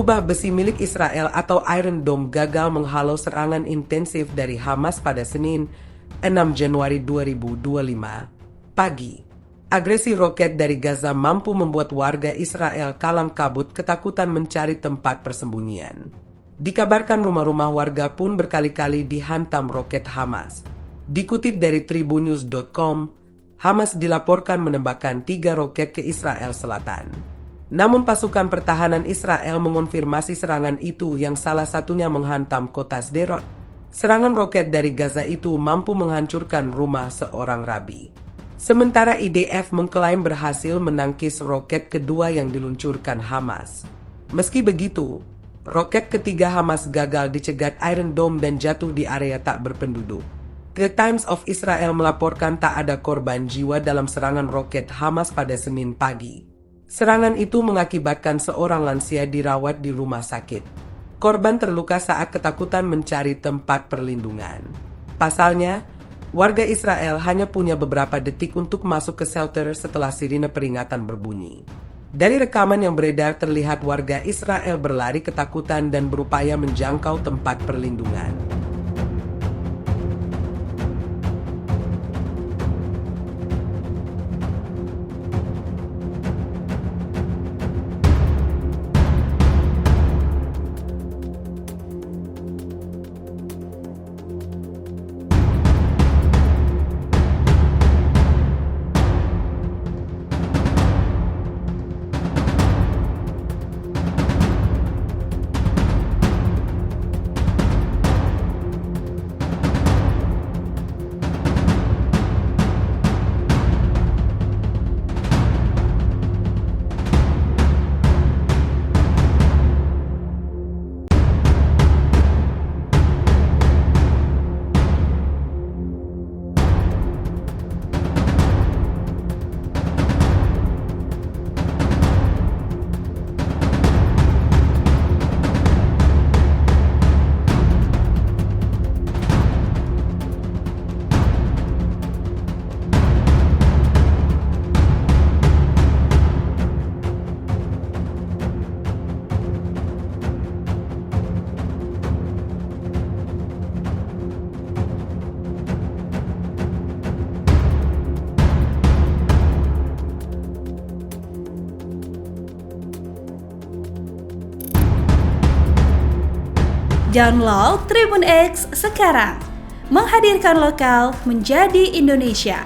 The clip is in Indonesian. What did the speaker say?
Lubah besi milik Israel atau Iron Dome gagal menghalau serangan intensif dari Hamas pada Senin, 6 Januari 2025, pagi. Agresi roket dari Gaza mampu membuat warga Israel kalang kabut ketakutan mencari tempat persembunyian. Dikabarkan rumah-rumah warga pun berkali-kali dihantam roket Hamas. Dikutip dari Tribunnews.com, Hamas dilaporkan menembakkan 3 roket ke Israel Selatan. Namun pasukan pertahanan Israel mengonfirmasi serangan itu yang salah satunya menghantam kota Sderot. Serangan roket dari Gaza itu mampu menghancurkan rumah seorang rabi. Sementara IDF mengklaim berhasil menangkis roket kedua yang diluncurkan Hamas. Meski begitu, roket ketiga Hamas gagal dicegat Iron Dome dan jatuh di area tak berpenduduk. The Times of Israel melaporkan tak ada korban jiwa dalam serangan roket Hamas pada Senin pagi. Serangan itu mengakibatkan seorang lansia dirawat di rumah sakit. Korban terluka saat ketakutan mencari tempat perlindungan. Pasalnya, warga Israel hanya punya beberapa detik untuk masuk ke shelter setelah sirine peringatan berbunyi. Dari rekaman yang beredar terlihat warga Israel berlari ketakutan dan berupaya menjangkau tempat perlindungan. Download Tribun X sekarang, menghadirkan lokal menjadi Indonesia.